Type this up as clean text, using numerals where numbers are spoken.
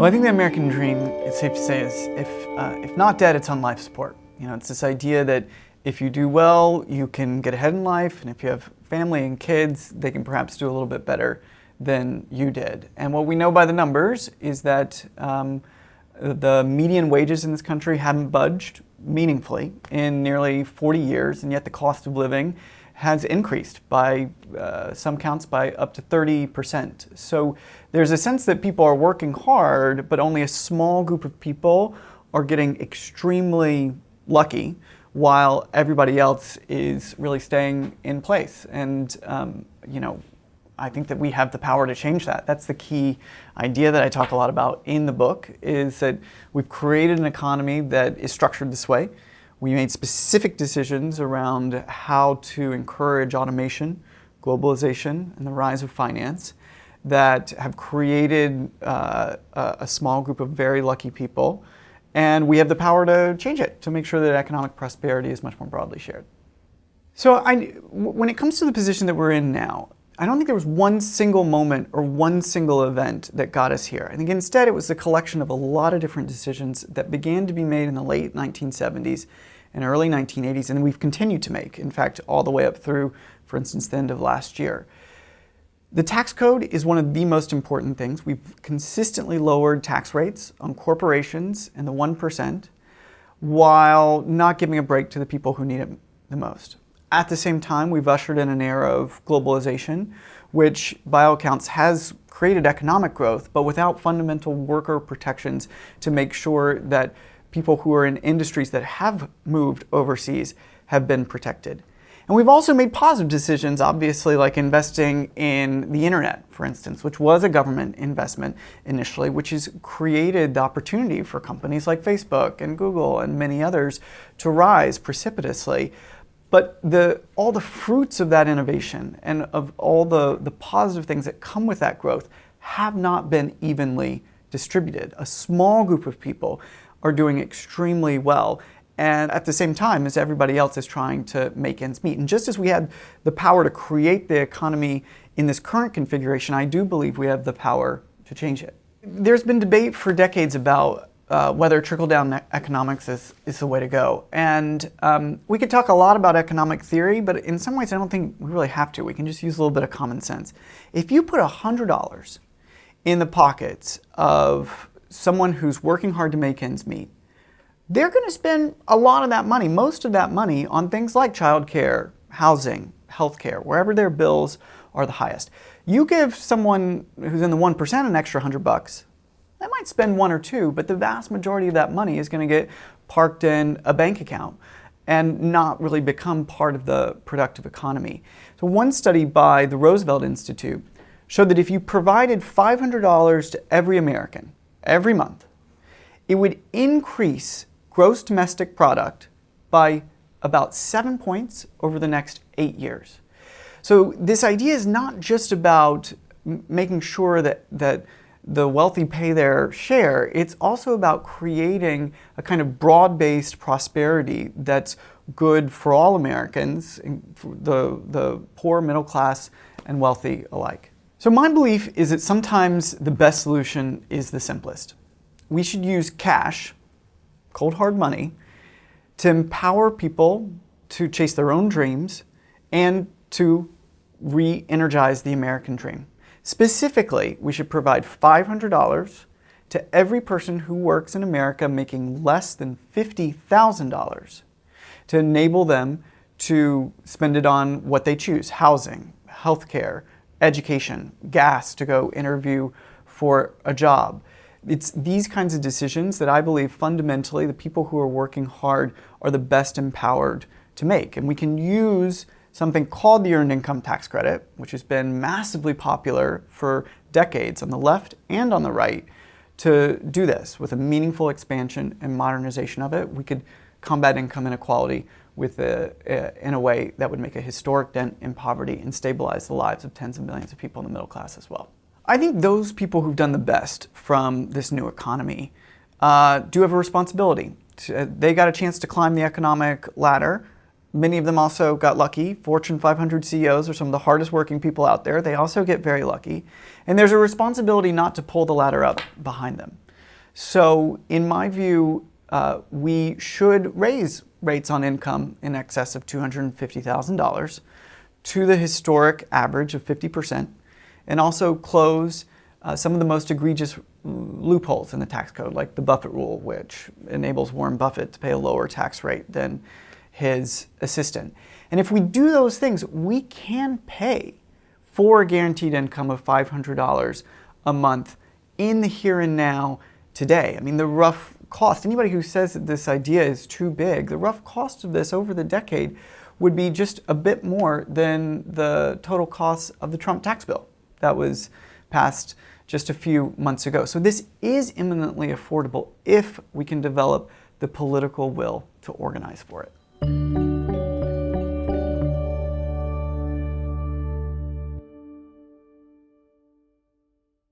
Well, I think the American dream, it's safe to say, is if not dead, it's on life support. You know, it's this idea that if you do well, you can get ahead in life, and if you have family and kids, they can perhaps do a little bit better than you did. And what we know by the numbers is that the median wages in this country haven't budged meaningfully in nearly 40 years, and yet the cost of living has increased by some counts by up to 30%. So there's a sense that people are working hard, but only a small group of people are getting extremely lucky while everybody else is really staying in place. And you know, I think that we have the power to change that. That's the key idea that I talk a lot about in the book, is that we've created an economy that is structured this way. We made specific decisions around how to encourage automation, globalization, and the rise of finance that have created a small group of very lucky people. And we have the power to change it, to make sure that economic prosperity is much more broadly shared. So when it comes to the position that we're in now, I don't think there was one single moment or one single event that got us here. I think instead it was the collection of a lot of different decisions that began to be made in the late 1970s and early 1980s, and we've continued to make, in fact, all the way up through, for instance, the end of last year. The tax code is one of the most important things. We've consistently lowered tax rates on corporations and the 1%, while not giving a break to the people who need it the most. At the same time, we've ushered in an era of globalization, which by all accounts has created economic growth, but without fundamental worker protections to make sure that people who are in industries that have moved overseas have been protected. And we've also made positive decisions, obviously, like investing in the internet, for instance, which was a government investment initially, which has created the opportunity for companies like Facebook and Google and many others to rise precipitously. But all the fruits of that innovation and of all the positive things that come with that growth have not been evenly distributed. A small group of people are doing extremely well, and at the same time as everybody else is trying to make ends meet. And just as we had the power to create the economy in this current configuration, I do believe we have the power to change it. There's been debate for decades about whether trickle-down economics is the way to go. And we could talk a lot about economic theory, but in some ways I don't think we really have to. We can just use a little bit of common sense. If you put $100 in the pockets of someone who's working hard to make ends meet, they're going to spend a lot of that money, most of that money, on things like childcare, housing, healthcare, wherever their bills are the highest. You give someone who's in the 1% an extra $100, they might spend one or two, but the vast majority of that money is going to get parked in a bank account and not really become part of the productive economy. So one study by the Roosevelt Institute showed that if you provided $500 to every American every month, it would increase gross domestic product by about 7 points over the next 8 years. So this idea is not just about making sure that the wealthy pay their share, it's also about creating a kind of broad-based prosperity that's good for all Americans, the poor, middle class, and wealthy alike. So my belief is that sometimes the best solution is the simplest. We should use cash, cold hard money, to empower people to chase their own dreams and to re-energize the American dream. Specifically, we should provide $500 to every person who works in America making less than $50,000 to enable them to spend it on what they choose: housing, healthcare, education, gas to go interview for a job. It's these kinds of decisions that I believe fundamentally the people who are working hard are the best empowered to make. And we can use something called the Earned Income Tax Credit, which has been massively popular for decades on the left and on the right, to do this. With a meaningful expansion and modernization of it, we could combat income inequality in a way that would make a historic dent in poverty and stabilize the lives of tens of millions of people in the middle class as well. I think those people who've done the best from this new economy do have a responsibility. They got a chance to climb the economic ladder. Many of them also got lucky. Fortune 500 CEOs are some of the hardest working people out there. They also get very lucky. And there's a responsibility not to pull the ladder up behind them. So in my view, we should raise rates on income in excess of $250,000 to the historic average of 50%, and also close some of the most egregious loopholes in the tax code, like the Buffett rule, which enables Warren Buffett to pay a lower tax rate than his assistant. And if we do those things, we can pay for a guaranteed income of $500 a month in the here and now today. I mean, the rough cost, anybody who says that this idea is too big, the rough cost of this over the decade would be just a bit more than the total cost of the Trump tax bill that was passed just a few months ago. So this is imminently affordable if we can develop the political will to organize for it.